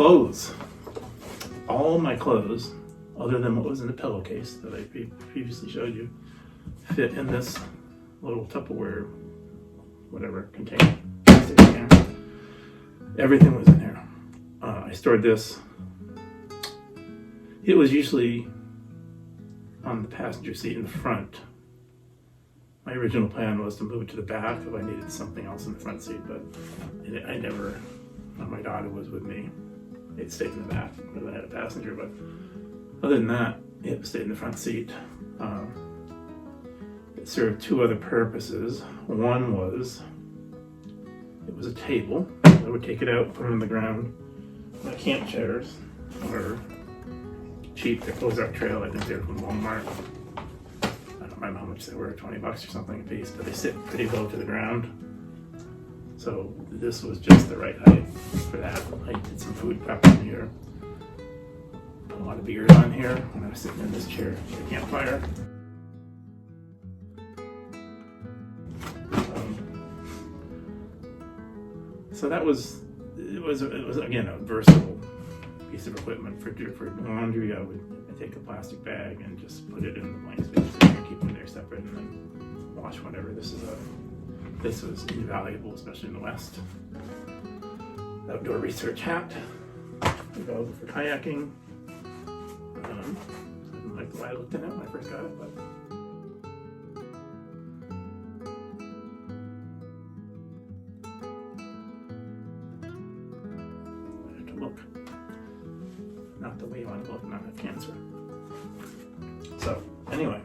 clothes. All my clothes, other than what was in the pillowcase that I previously showed you, fit in this little Tupperware, whatever, container. Everything was in here. I stored this. It was usually on the passenger seat in the front. My original plan was to move it to the back if I needed something else in the front seat, but I never, when my daughter was with me, it stayed in the back because I had a passenger, but other than that, it stayed in the front seat. It served two other purposes. One was, it was a table. I would take it out, put it on the ground. My camp chairs were cheap. They're Ozark Trail. I think they're from Walmart. I don't remember how much they were, $20 or something a piece, but they sit pretty low to the ground. So this was just the right height for that. I did some food prep in here. Put a lot of beers on here when I was sitting in this chair at the campfire. So that was, it was again a versatile piece of equipment for laundry. I'd take a plastic bag and just put it in the blank space and keep them there separate and then wash whatever. This was invaluable, especially in the West. Outdoor research hat, available for kayaking. I didn't like the way I looked in it when I first got it, but I have to look. Not the way you want to look, not have cancer. So, anyway.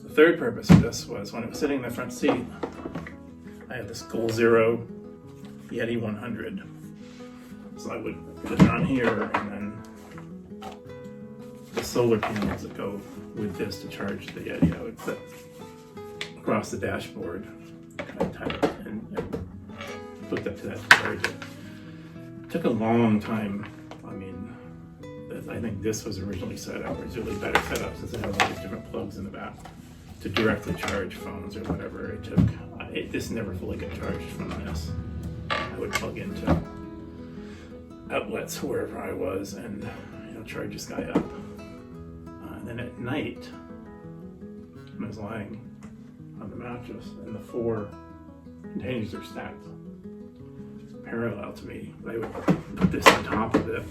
The third purpose of this was when it was sitting in the front seat, I had this Goal Zero Yeti 100. So I would put it on here and then the solar panels that go with this to charge the Yeti, I would put across the dashboard, kind of tight it and hooked up to that to charge it. It took a long time. I mean, I think this was originally set up, or it's really better set up since it has all these different plugs in the back to directly charge phones or whatever. This never fully got charged from this. I would plug into outlets wherever I was and charge this guy up. And then at night, I was lying on the mattress and the four containers are stacked parallel to me. I would put this on top of it.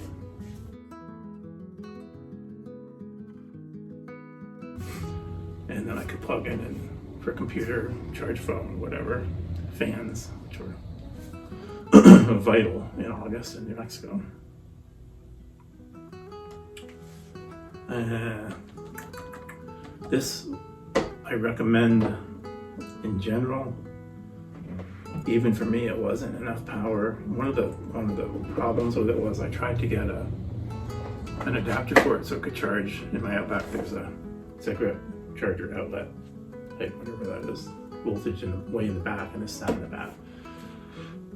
And then I could plug in for computer, charge phone, whatever, fans, which were vital in August in New Mexico. This I recommend in general. Even for me, it wasn't enough power. One of the problems with it was I tried to get an adapter for it so it could charge. In my Outback, there's a cigarette charger outlet, like whatever that is, voltage way in the back and this side in the back.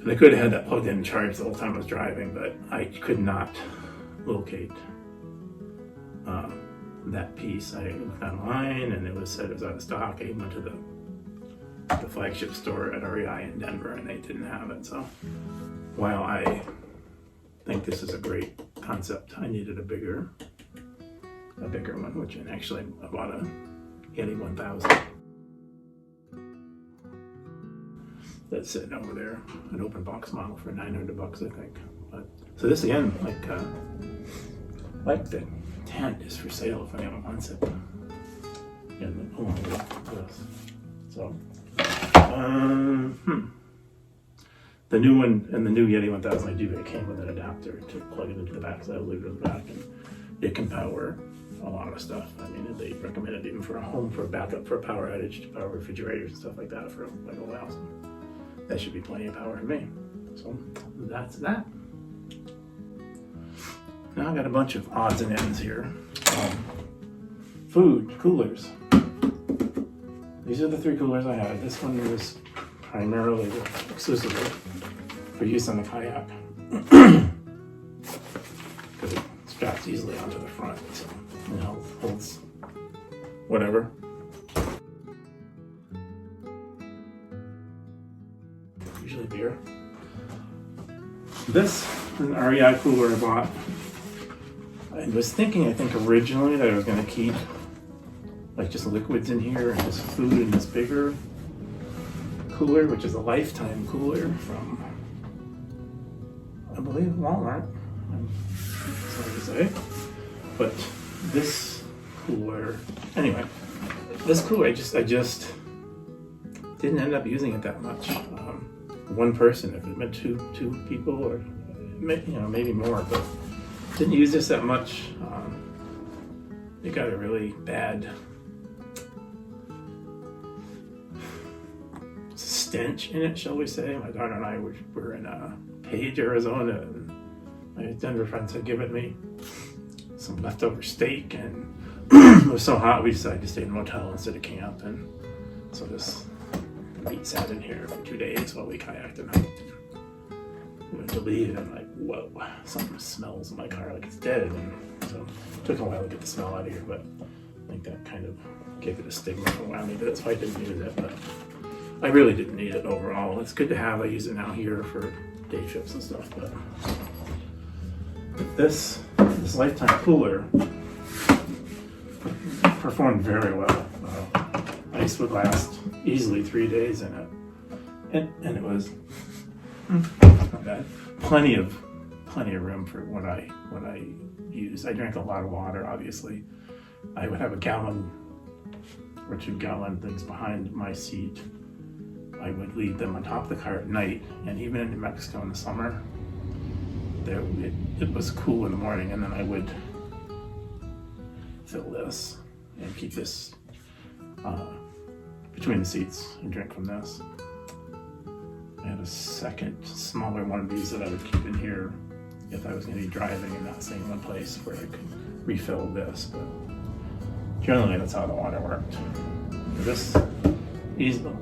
And I could have had that plugged in and charged the whole time I was driving, but I could not locate that piece. I looked online and it was said it was out of stock. I went to the flagship store at REI in Denver and they didn't have it. So while I think this is a great concept, I needed a bigger one, which actually I bought a Yeti 1000. That's sitting over there, an open box model for $900, I think. But so this again, like the tent is for sale if anyone wants it. And along with this. So the new one and the new Yeti 1000 I do, it came with an adapter to plug it into the back, so I leave it in the back, and it can power a lot of stuff. I mean, they recommend it even for a home, for a backup, for a power outage, to power refrigerators and stuff like that for like a whole house. That should be plenty of power for me. So that's that. Now I got a bunch of odds and ends here. Food, coolers. These are the three coolers I had. This one was primarily, exclusively, for use on the kayak. Because it straps easily onto the front, so it holds whatever. Usually beer. This an REI cooler I bought. I was thinking, I think originally that I was going to keep like just liquids in here and just food in this bigger cooler, which is a Lifetime cooler from, I believe, Walmart. I'm sorry to say. But this cooler, anyway, this cooler, I just didn't end up using it that much. One person, if it meant two people, or maybe more, but didn't use this that much. It got a really bad stench in it, shall we say. My daughter and I were in Page, Arizona, and my Denver friends had given me some leftover steak, and it was so hot we decided to stay in a motel instead of camp, and so the meat sat in here for 2 days while we kayaked and hiked. We went to leave, and I'm like, whoa, something smells in my car like it's dead, and so it took a while to get the smell out of here, but I think that kind of gave it a stigma for a while. Maybe that's why I didn't use it, but I really didn't need it overall. It's good to have. I use it now here for day trips and stuff, but this Lifetime cooler performed very well. Ice would last easily 3 days in it, and it was not bad. Plenty of room for what I use. I drank a lot of water, obviously. I would have a gallon or 2 gallon things behind my seat. I would leave them on top of the car at night, and even in New Mexico in the summer, it was cool in the morning, and then I would fill this and keep this between the seats and drink from this. I had a second smaller one of these that I would keep in here if I was going to be driving and not staying in one place where I could refill this, but generally that's how the water worked. This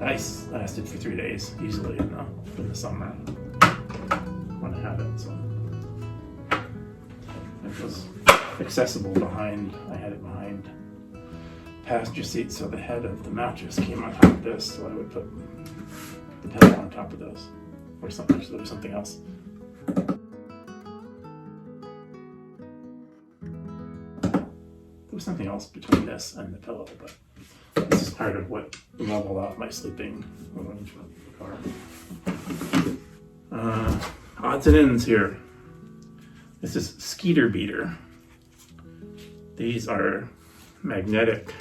ice lasted for 3 days easily in the summer when I had it, so it was accessible behind. I had it behind passenger seat, so the head of the mattress came on top of this, so I would put the pillow on top of this, or something. So there was something else. There was something else between this and the pillow, but this is part of what leveled out my sleeping arrangement in the car. Odds and ends here. This is Skeeter Beater. These are magnetic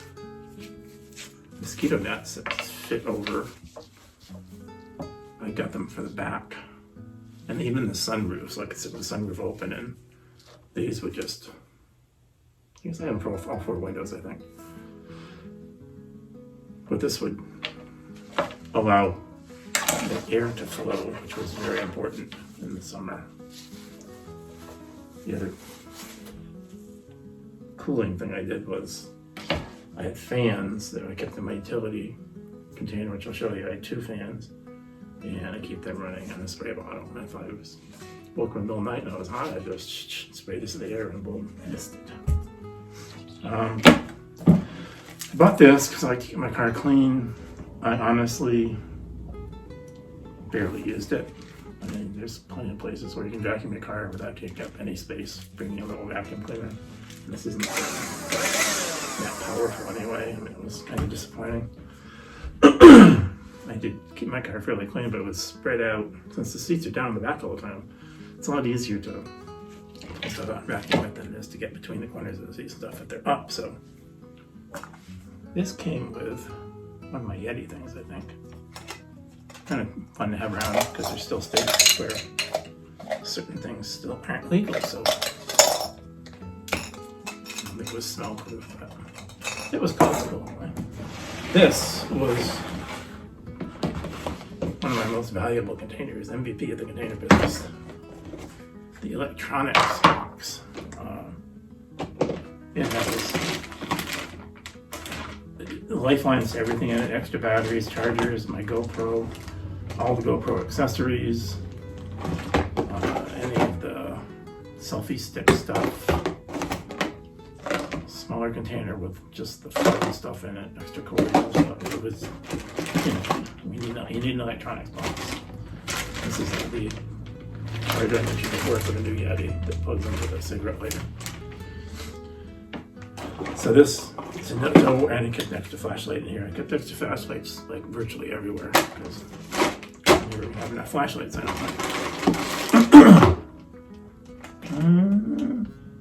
mosquito nets that fit over. I got them for the back, and even the sunroof, so I could sit with the sunroof open, and these would just, I guess I have them for all 4 windows, I think. But this would allow the air to flow, which was very important in the summer. The other cooling thing I did was I had fans that I kept in my utility container, which I'll show you. I had 2 fans, and I keep them running on a spray bottle. And if I was woke in the middle of the night and I was hot, I'd just spray this in the air and boom, missed it. I bought this because I like to keep my car clean. I honestly barely used it. I mean, there's plenty of places where you can vacuum your car without taking up any space, bringing a little vacuum cleaner. And this isn't that powerful anyway. I mean, it was kind of disappointing. I did keep my car fairly clean, but it was spread out. Since the seats are down in the back all the time, it's a lot easier to pull stuff out and vacuum it than it is to get between the corners of the seats and stuff if they're up. So this came with one of my Yeti things, I think. Kind of fun to have around because there's still states where certain things still aren't legal, so I don't think it was smell proof, but it was cool. This was one of my most valuable containers, MVP of the container business. The electronics box. It has the lifelines, everything in it, extra batteries, chargers, my GoPro, all the GoPro accessories, any of the selfie stick stuff, smaller container with just the phone stuff in it, extra cords and stuff. It was, you need an electronics box. This is the charger I mentioned before for the new Yeti that plugs into the cigarette lighter. So this, so no anti-kick next to flashlight in here. I kept extra flashlights like virtually everywhere because we have enough flashlights, I don't think.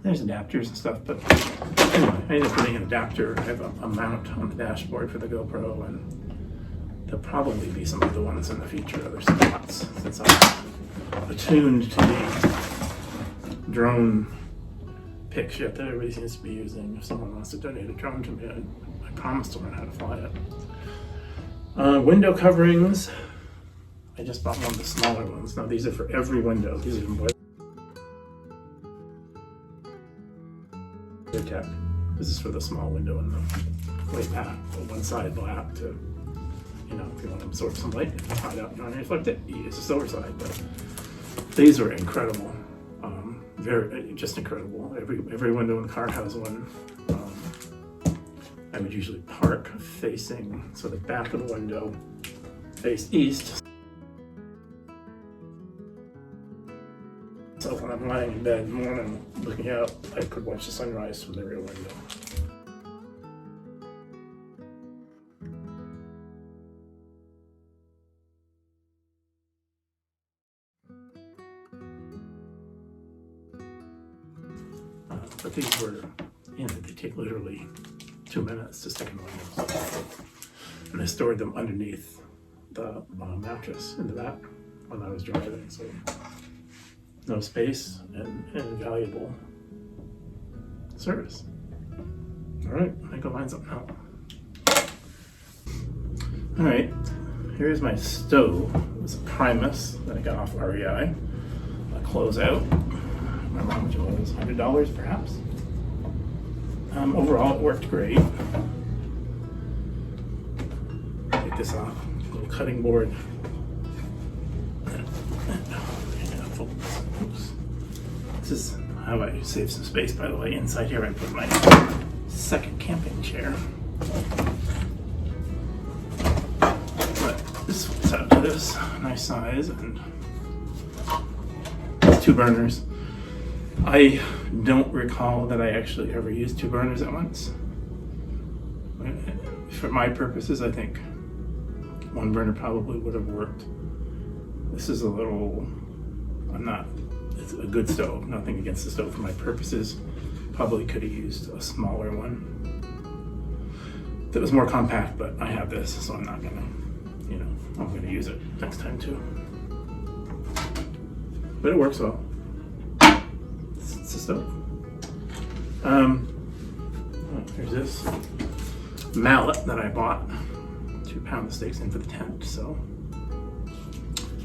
There's adapters and stuff, but anyway, I ended up putting an adapter. I have a mount on the dashboard for the GoPro, and there'll probably be some other ones in the future, other spots, since I'm attuned to the drone pick shit that everybody seems to be using. If someone wants to donate a drone to me, I promise to learn how to fly it. Window coverings. I just bought one of the smaller ones. Now these are for every window. These are from Tech. This is for the small window in the way back, the one side black to, you know, if you want to absorb some light, if you find out you want to reflect it, you use the silver side. But these were incredible, just incredible. Every window in the car has one. I would usually park facing, so the back of the window faced east. So when I'm lying in bed in the morning looking out, I could watch the sunrise from the rear window. But these were, you know, they take literally 2 minutes to stick in the windows. And I stored them underneath the mattress in the back when I was driving, so no space and invaluable service. All right, I think it lines up now. All right, here's my stove. It's a Primus that I got off REI. A closeout. I remember how much it was, $100 perhaps. Overall, it worked great. Take this off, little cutting board. This is how I save some space, by the way. Inside here, I put my second camping chair. But this fits out to this nice size, and it's 2 burners. I don't recall that I actually ever used 2 burners at once. For my purposes, I think 1 burner probably would have worked. This is a little, it's a good stove, nothing against the stove. For my purposes, probably could have used a smaller one that was more compact, but I have this, so I'm not gonna, you know, I'm gonna use it next time too. But it works well. It's a stove. There's this mallet that I bought to pound the steaks in for the tent, so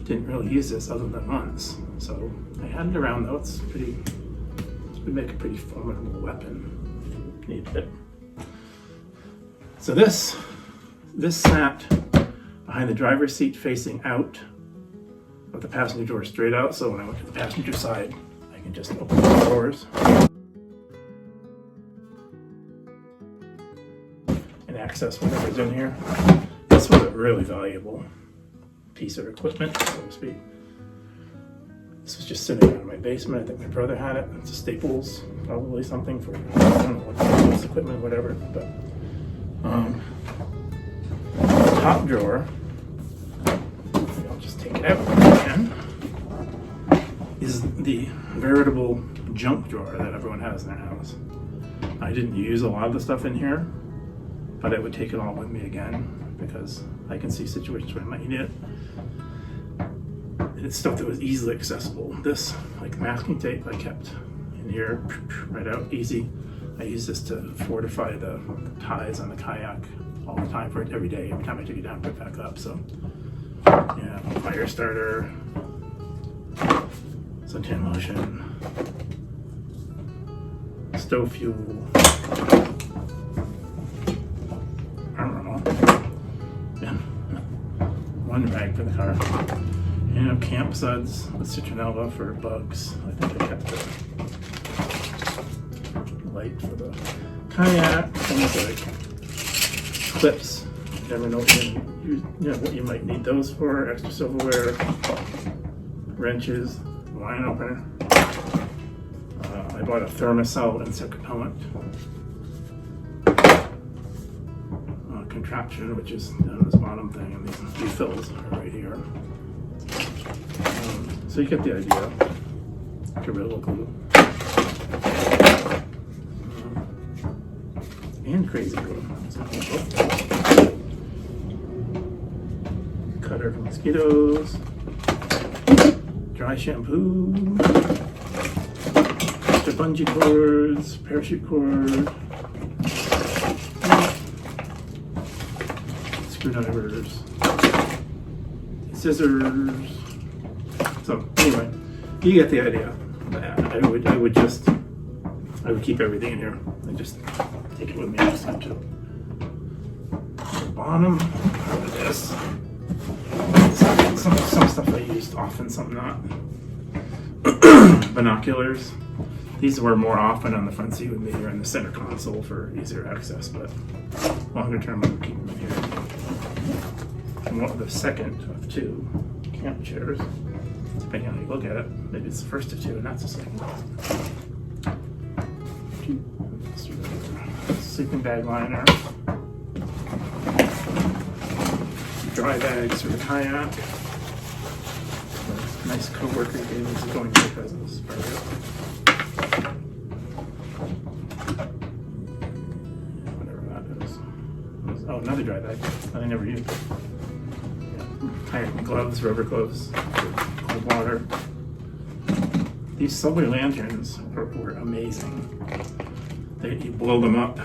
didn't really use this other than once. So I had it around though. It would make a pretty formidable weapon. Needed it. So this sat behind the driver's seat facing out of the passenger door, straight out. So when I went to the passenger side, I can just open the doors and access whatever's in here. This was a really valuable piece of equipment, so to speak. This was just sitting out in my basement. I think my brother had it. It's a Staples, probably something for, I don't know what Staples equipment, whatever. But the top drawer, I'll just take it out again, is the veritable junk drawer that everyone has in their house. I didn't use a lot of the stuff in here, but I would take it all with me again because I can see situations where I might need it. And it's stuff that was easily accessible. This, like masking tape, I kept in here, right out, easy. I use this to fortify the ties on the kayak all the time, for it every day. Every time I take it down, put it back up. So, yeah, fire starter, suntan lotion, stove fuel, armor, and 1 rag for the car. And camp suds with citronella for bugs. I think I kept the light for the kayak. And the clips. You never know what you might need those for. Extra silverware, wrenches, wine opener. I bought a thermocell insect repellent contraption, which is this bottom thing, and these refills are right here. So you get the idea. Gorilla glue. And crazy glue. Cutter for mosquitoes. Dry shampoo. Extra bungee cords. Parachute cord. Screwdrivers. Scissors. So anyway, you get the idea. I would keep everything in here and just take it with me next time too. The bottom of this, some stuff I used often, some not. Binoculars. These were more often on the front seat with me or in the center console for easier access, but longer term I would keep them in here. And the second of two camp chairs, depending on how you look at it. Maybe it's the first of two and that's the second. Sleeping bag liner. Dry bags for the kayak. A nice co-worker gave me some going to presents. Whatever that is. Oh, another dry bag that I never used. Kayak gloves, rubber gloves, cold water. These subway lanterns were amazing. You blow them up.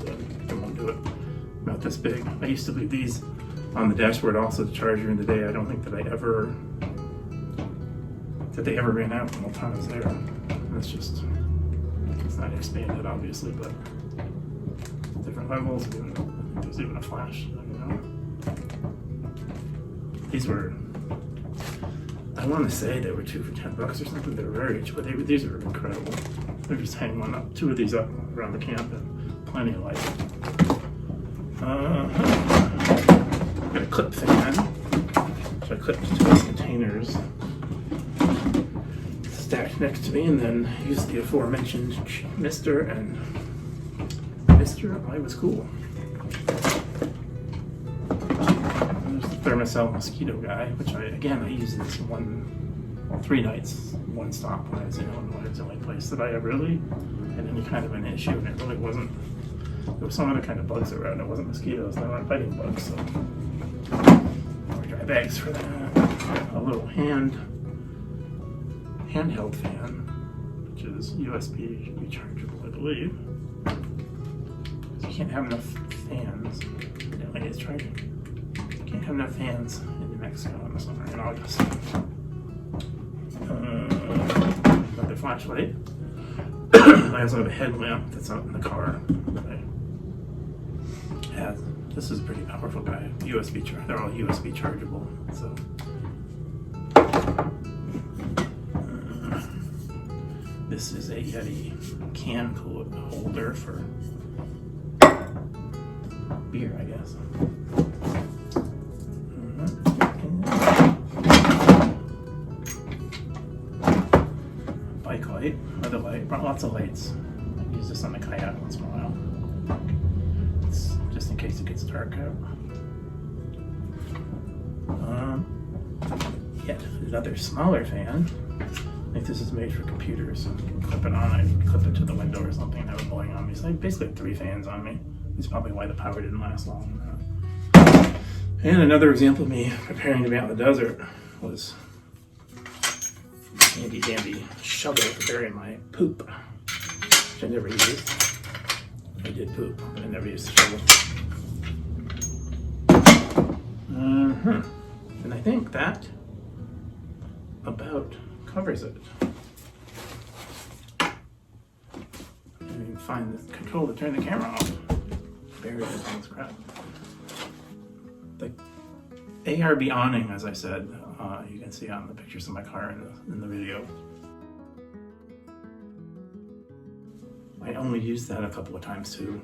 They won't do it. About this big. I used to leave these on the dashboard also to charge during the day. I don't think that they ever ran out while time was there. And it's not expanded obviously, but different levels. I think there's even a flash. These were, I want to say they were 2 for $10 or something. They were very cheap, but these are incredible. They're just hanging one up, 2 of these up around the camp, and plenty of light. Got a clip fan, so I clipped 2 of these containers stacked next to me, and then used the aforementioned Mr. and Mr. I was cool. There's the thermocell mosquito guy, which I used this 3 nights, one stop when I was in Illinois. It's the only place that I really had any kind of an issue, and it really wasn't. There was some other kind of bugs around. It wasn't mosquitoes. They weren't biting bugs. So more dry bags for that. A little handheld fan, which is USB rechargeable, I believe. So you can't have enough fans. Evidently it's charging. You can't have enough fans in New Mexico in the summer in August. Another flashlight. I also have a headlamp that's out in the car that I have. This is a pretty powerful guy. USB charge. They're all USB chargeable. So this is a Yeti can holder for beer, I guess. Bike light, other light, brought lots of lights. I use this on the kayak once in a while. It's just in case it gets dark out. Yet another smaller fan. I think this is made for computers. So you can clip it on. I clip it to the window or something that was blowing on me. So I basically had 3 fans on me. That's probably why the power didn't last long. And another example of me preparing to be out in the desert was handy dandy shovel to bury my poop, which I never used. I did poop, but I never used the shovel. And I think that about covers it. I can find the control to turn the camera off. Buried in all this crap. The ARB awning, as I said, you can see on the pictures of my car in the video. I only used that a couple of times too,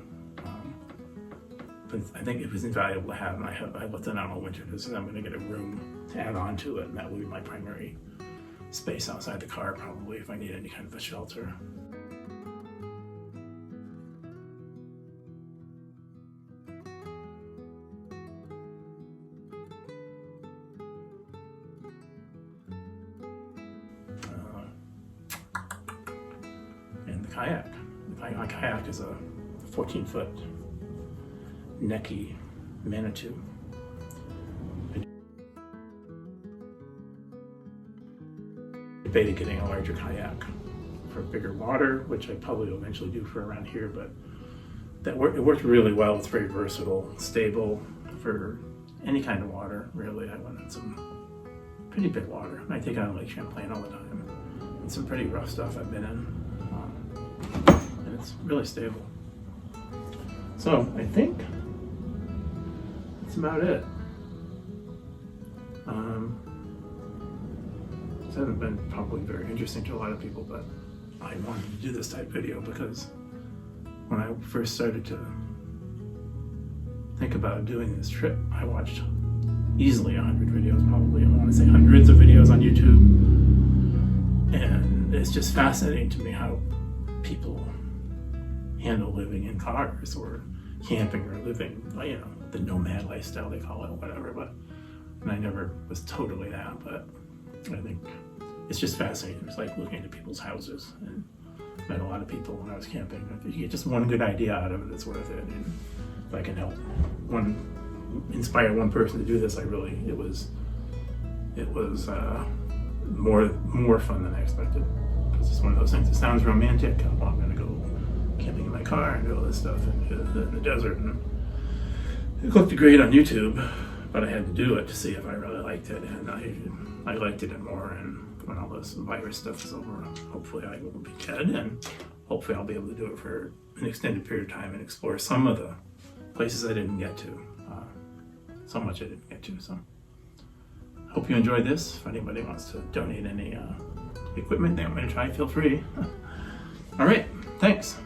but I think it was invaluable to have, and I left it on all winter because I'm going to get a room to add on to it, and that will be my primary space outside the car probably if I need any kind of a shelter. And the kayak. My kayak is a 14-foot necky Manitou. I debated getting a larger kayak for bigger water, which I probably will eventually do for around here, but it worked really well. It's very versatile, stable for any kind of water, really. I went on some pretty big water. I take it on Lake Champlain all the time. And some pretty rough stuff I've been in. And it's really stable. So I think that's about it. This hasn't been probably very interesting to a lot of people, but I wanted to do this type video because when I first started to think about doing this trip, I watched easily 100 videos, probably, I want to say hundreds of videos on YouTube. And it's just fascinating to me how people handle living in cars or camping or living, you know, the nomad lifestyle they call it, whatever. But and I never was totally that, but I think it's just fascinating. It's like looking into people's houses, and met a lot of people when I was camping. If you get just one good idea out of it, it's worth it. And if I can help inspire one person to do this, it was more fun than I expected. Because it's one of those things. It sounds romantic. Oh, I'm gonna go camping in my car and do all this stuff in the desert, and it looked great on YouTube, but I had to do it to see if I really liked it, and I liked it more. And when all this virus stuff is over, hopefully I will be dead, and hopefully I'll be able to do it for an extended period of time and explore some of the places I didn't get to. So much I didn't get to. So hope you enjoyed this. If anybody wants to donate any equipment they want me to try, feel free. All right, thanks.